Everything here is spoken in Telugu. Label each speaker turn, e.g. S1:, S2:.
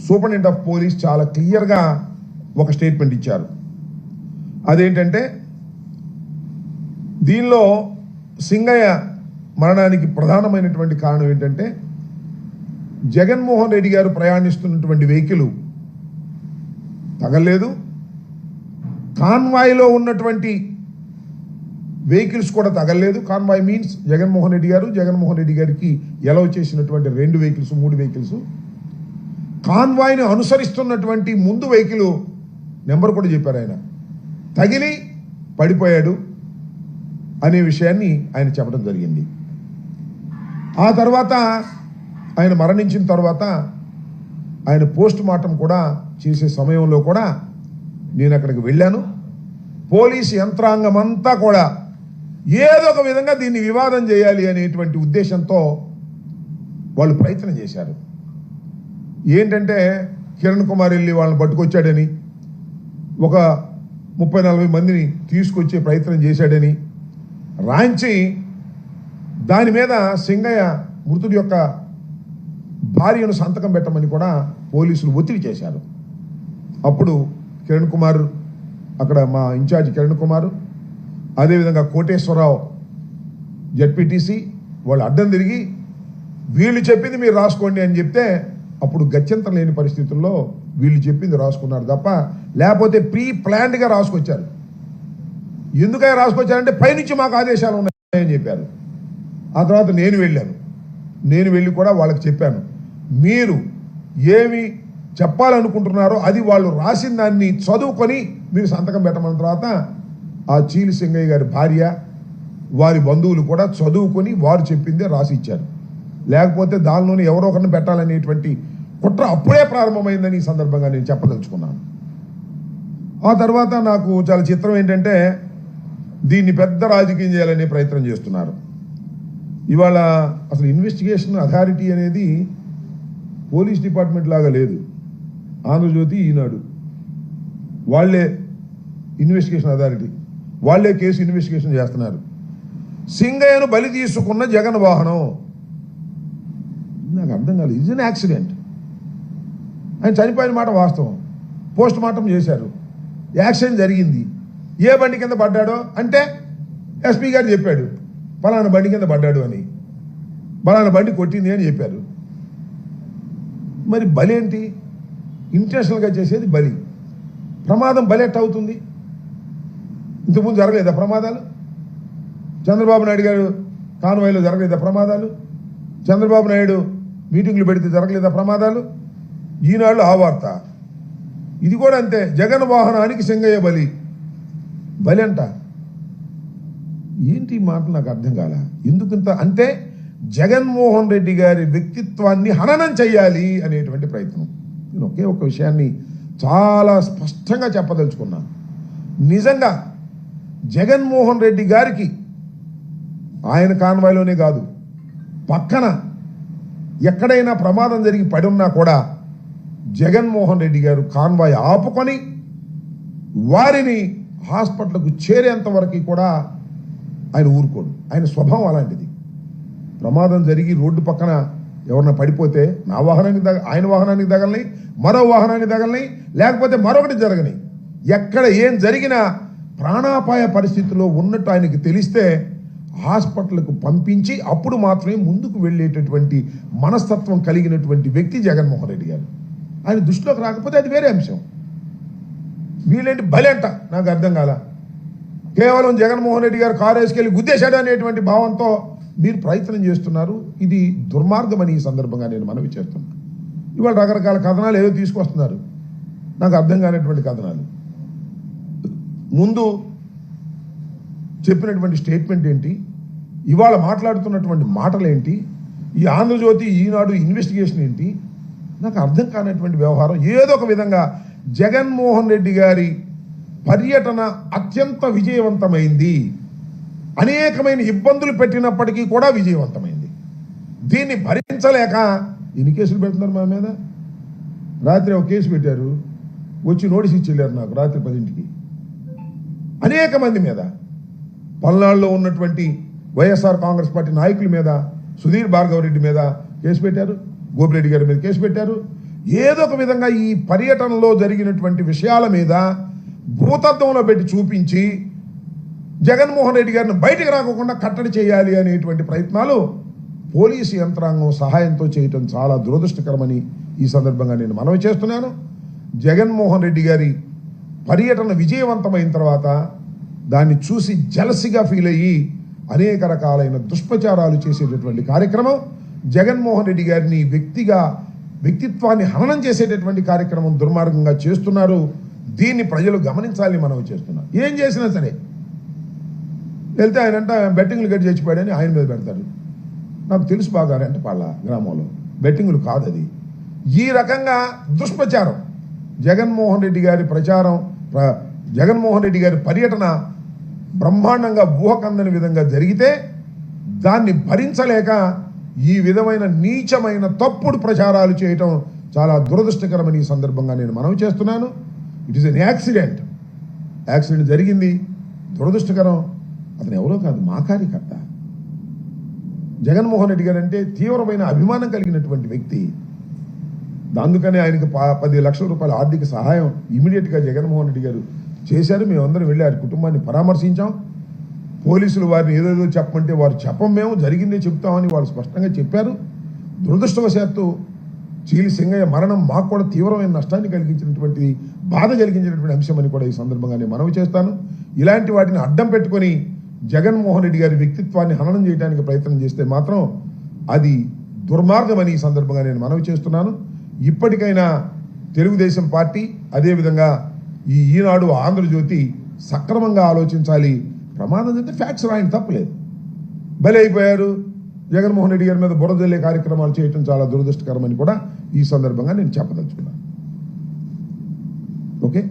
S1: సూపరింటెండెంట్ ఆఫ్ పోలీస్ చాలా క్లియర్గా ఒక స్టేట్మెంట్ ఇచ్చారు. అదేంటంటే దీనిలో సింగయ్య మరణానికి ప్రధానమైనటువంటి కారణం ఏంటంటే జగన్మోహన్ రెడ్డి గారు ప్రయాణిస్తున్నటువంటి వెహికల్ తగలేదు, కాన్వాయ్లో ఉన్నటువంటి వెహికల్స్ కూడా తగలేదు. కాన్వాయ్ మీన్స్ జగన్మోహన్ రెడ్డి గారికి ఎలవ్ చేసినటువంటి 2 వెహికల్స్ 3 వెహికల్స్, కాన్వాయ్ని అనుసరిస్తున్నటువంటి ముందు వెహికల్ నెంబర్ కూడా చెప్పారు. ఆయన తగిలి పడిపోయాడు అనే విషయాన్ని ఆయన చెప్పడం జరిగింది. ఆ తర్వాత ఆయన మరణించిన తర్వాత ఆయన పోస్ట్ మార్టం కూడా చేసే సమయంలో కూడా నేను అక్కడికి వెళ్ళాను. పోలీసు యంత్రాంగం అంతా కూడా ఏదో ఒక విధంగా దీన్ని వివాదం చేయాలి అనేటువంటి ఉద్దేశంతో వాళ్ళు ప్రయత్నం చేశారు. ఏంటంటే కిరణ్ కుమార్ వెళ్ళి వాళ్ళని పట్టుకొచ్చాడని, ఒక 30-40 మందిని తీసుకొచ్చే ప్రయత్నం చేశాడని రాంచి దాని మీద సింగయ్య మృతుడి యొక్క భార్యను సంతకం పెట్టమని కూడా పోలీసులు ఒత్తిడి చేశారు. అప్పుడు కిరణ్ కుమార్, అక్కడ మా ఇన్ఛార్జ్ కిరణ్ కుమార్, అదేవిధంగా కోటేశ్వరరావు జడ్పీటీసీ వాళ్ళు అడ్డం తిరిగి వీళ్ళు చెప్పింది మీరు రాసుకోండి అని చెప్తే అప్పుడు గత్యంతరం లేని పరిస్థితుల్లో వీళ్ళు చెప్పింది రాసుకున్నారు తప్ప లేకపోతే ప్రీ ప్లాన్డ్గా రాసుకొచ్చారు. ఎందుకని రాసుకొచ్చారంటే పైనుంచి మాకు ఆదేశాలు ఉన్నాయని చెప్పారు. ఆ తర్వాత నేను వెళ్ళి కూడా వాళ్ళకి చెప్పాను, మీరు ఏమి చెప్పాలనుకుంటున్నారో అది వాళ్ళు రాసిన దాన్ని చదువుకొని మీరు సంతకం పెట్టమన్న తర్వాత ఆ చీలి సింగయ్య గారి భార్య వారి బంధువులు కూడా చదువుకొని వారు చెప్పిందే రాసి ఇచ్చారు. లేకపోతే దానిలోనే ఎవరో ఒకరిని పెట్టాలనేటువంటి కుట్ర అప్పుడే ప్రారంభమైందని ఈ సందర్భంగా నేను చెప్పదలుచుకున్నాను. ఆ తర్వాత నాకు చాలా చిత్రం ఏంటంటే దీన్ని పెద్ద రాజకీయం చేయాలనే ప్రయత్నం చేస్తున్నారు. ఇవాళ అసలు ఇన్వెస్టిగేషన్ అథారిటీ అనేది పోలీస్ డిపార్ట్మెంట్ లాగా లేదు. ఆంధ్రజ్యోతి, ఈనాడు వాళ్ళే ఇన్వెస్టిగేషన్ అథారిటీ, వాళ్ళే కేసు ఇన్వెస్టిగేషన్ చేస్తున్నారు. సింగయ్యను బలి తీసుకున్న జగన్ వాహనం, నాకు అర్థం కాలేదు. ఇది యాక్సిడెంట్, ఆయన చనిపోయిన మాట వాస్తవం, పోస్ట్ మార్టం చేశారు, యాక్సిడెంట్ జరిగింది. ఏ బండి కింద పడ్డాడో అంటే ఎస్పీ గారు చెప్పాడు పలానా బండి కింద పడ్డాడు అని, పలానా బండి కొట్టింది అని చెప్పారు. మరి బలి ఏంటి? ఇంటెన్షనల్గా చేసేది బలి. ప్రమాదం బలి ఎట్ట అవుతుంది? ఇంతకుముందు జరగలేదా ప్రమాదాలు? చంద్రబాబు నాయుడు గారు కాన్వాయ్లో జరగలేదా ప్రమాదాలు? చంద్రబాబు నాయుడు మీటింగ్లు పెడితే జరగలేదా ప్రమాదాలు? ఈనాళ్ళు ఆ వార్త. ఇది కూడా అంతే, జగన్ వాహనానికి సింగయ్య బలి అంట. ఏంటి మాటలు నాకు అర్థం కాల. ఎందుకంత అంటే జగన్మోహన్ రెడ్డి గారి వ్యక్తిత్వాన్ని హననం చెయ్యాలి అనేటువంటి ప్రయత్నం. నేను ఒకే ఒక విషయాన్ని చాలా స్పష్టంగా చెప్పదలుచుకున్నాను. నిజంగా జగన్మోహన్ రెడ్డి గారికి ఆయన కాన్వాయ్లోనే కాదు, పక్కన ఎక్కడైనా ప్రమాదం జరిగి పడి ఉన్నా కూడా జగన్మోహన్ రెడ్డి గారు కాన్వాయ్ ఆపుకొని వారిని హాస్పిటల్కు చేరేంత వరకు కూడా ఆయన ఊరుకోడు. ఆయన స్వభావం అలాంటిది. ప్రమాదం జరిగి రోడ్డు పక్కన ఎవరన్నా పడిపోతే నా వాహనానికి ఆయన వాహనానికి తగలని, మరో వాహనానికి తగలని, లేకపోతే మరొకటి జరగని, ఎక్కడ ఏం జరిగినా ప్రాణాపాయ పరిస్థితిలో ఉన్నట్టు ఆయనకి తెలిస్తే హాస్పిటల్కు పంపించి అప్పుడు మాత్రమే ముందుకు వెళ్ళేటటువంటి మనస్తత్వం కలిగినటువంటి వ్యక్తి జగన్మోహన్ రెడ్డి గారు. ఆయన దృష్టిలోకి రాకపోతే అది వేరే అంశం. వీళ్ళేంటి బలి అంట, నాకు అర్థం కాల. కేవలం జగన్మోహన్ రెడ్డి గారు కారు వేసుకెళ్ళి గుద్దేశాడు అనేటువంటి భావంతో మీరు ప్రయత్నం చేస్తున్నారు. ఇది దుర్మార్గం అని ఈ సందర్భంగా నేను మనవి చేస్తున్నాను. ఇవాళ రకరకాల కథనాలు ఏదో తీసుకొస్తున్నారు, నాకు అర్థం కానటువంటి కథనాలు. ముందు చెప్పినటువంటి స్టేట్మెంట్ ఏంటి, ఇవాళ మాట్లాడుతున్నటువంటి మాటలు ఏంటి, ఈ ఆంధ్రజ్యోతి ఈనాడు ఇన్వెస్టిగేషన్ ఏంటి, నాకు అర్థం కానటువంటి వ్యవహారం. ఏదో ఒక విధంగా జగన్మోహన్ రెడ్డి గారి పర్యటన అత్యంత విజయవంతమైంది, అనేకమైన ఇబ్బందులు పెట్టినప్పటికీ కూడా విజయవంతమైంది. దీన్ని భరించలేక ఎన్ని కేసులు పెడుతున్నారు మా మీద. రాత్రి ఒక కేసు పెట్టారు, వచ్చి నోటీస్ ఇచ్చి వెళ్ళారు నాకు రాత్రి 10ంటికి. అనేక మంది మీద, పల్నాడులో ఉన్నటువంటి వైఎస్ఆర్ కాంగ్రెస్ పార్టీ నాయకుల మీద, సుధీర్ భార్గవ రెడ్డి మీద కేసు పెట్టారు, గోపిరెడ్డి గారి మీద కేసు పెట్టారు. ఏదో ఒక విధంగా ఈ పర్యటనలో జరిగినటువంటి విషయాల మీద భూతద్దంలో పెట్టి చూపించి జగన్మోహన్ రెడ్డి గారిని బయటికి రాకుండా కట్టడి చేయాలి అనేటువంటి ప్రయత్నాలు పోలీసు యంత్రాంగం సహాయంతో చేయటం చాలా దురదృష్టకరమని ఈ సందర్భంగా నేను మనవి చేస్తున్నాను. జగన్మోహన్ రెడ్డి గారి పర్యటన విజయవంతమైన తర్వాత దాన్ని చూసి జలసిగా ఫీల్ అయ్యి అనేక రకాలైన దుష్ప్రచారాలు చేసేటటువంటి కార్యక్రమం, జగన్మోహన్ రెడ్డి గారిని వ్యక్తిత్వాన్ని హననం చేసేటటువంటి కార్యక్రమం దుర్మార్గంగా చేస్తున్నారు. దీన్ని ప్రజలు గమనించాలని మనవి చేస్తున్నారు. ఏం చేసినా సరే వెళ్తే ఆయనంట బెట్టింగ్లు కట్టి చచ్చిపోయాడని ఆయన మీద పెడతారు. నాకు తెలుసు బాగా రెంటపాళ్ళ గ్రామంలో బెట్టింగులు కాదు అది. ఈ రకంగా దుష్ప్రచారం జగన్మోహన్ రెడ్డి గారి జగన్మోహన్ రెడ్డి గారి పర్యటన బ్రహ్మాండంగా ఊహకందని విధంగా జరిగితే దాన్ని భరించలేక ఈ విధమైన నీచమైన తప్పుడు ప్రచారాలు చేయటం చాలా దురదృష్టకరమని ఈ సందర్భంగా నేను మనవి చేస్తున్నాను. ఇట్ ఈస్ ఎన్ యాక్సిడెంట్ జరిగింది, దురదృష్టకరం. అతను ఎవరో కాదు, మా కార్యకర్త. జగన్మోహన్ రెడ్డి గారు అంటే తీవ్రమైన అభిమానం కలిగినటువంటి వ్యక్తి. అందుకనే ఆయనకు 10 లక్షల రూపాయల ఆర్థిక సహాయం ఇమీడియట్గా జగన్మోహన్ రెడ్డి గారు చేశారు. మేమందరం వెళ్ళి ఆయన కుటుంబాన్ని పరామర్శించాం. పోలీసులు వారిని ఏదేదో చెప్పమంటే వారు చెప్పం, మేము జరిగిందే చెప్తామని వాళ్ళు స్పష్టంగా చెప్పారు. దురదృష్టవశాత్తు చీలి సింగయ్య మరణం మాకు కూడా తీవ్రమైన నష్టాన్ని కలిగించినటువంటి, బాధ కలిగించినటువంటి అంశం అని కూడా ఈ సందర్భంగా నేను మనవి చేస్తాను. ఇలాంటి వాటిని అడ్డం పెట్టుకొని జగన్మోహన్ రెడ్డి గారి వ్యక్తిత్వాన్ని హననం చేయడానికి ప్రయత్నం చేస్తే మాత్రం అది దుర్మార్గమని ఈ సందర్భంగా నేను మనవి చేస్తున్నాను. ఇప్పటికైనా తెలుగుదేశం పార్టీ, అదేవిధంగా ఈనాడు, ఆంధ్రజ్యోతి సక్రమంగా ఆలోచించాలి. ప్రమాదం అంటే ఫ్యాక్ట్స్ రాయని తప్పలేదు. బలి అయిపోయారు, జగన్మోహన్ రెడ్డి గారి మీద బురదల్లే కార్యక్రమాలు చేయటం చాలా దురదృష్టకరమని కూడా ఈ సందర్భంగా నేను చెప్పదలుచుకున్నాను. ఓకే,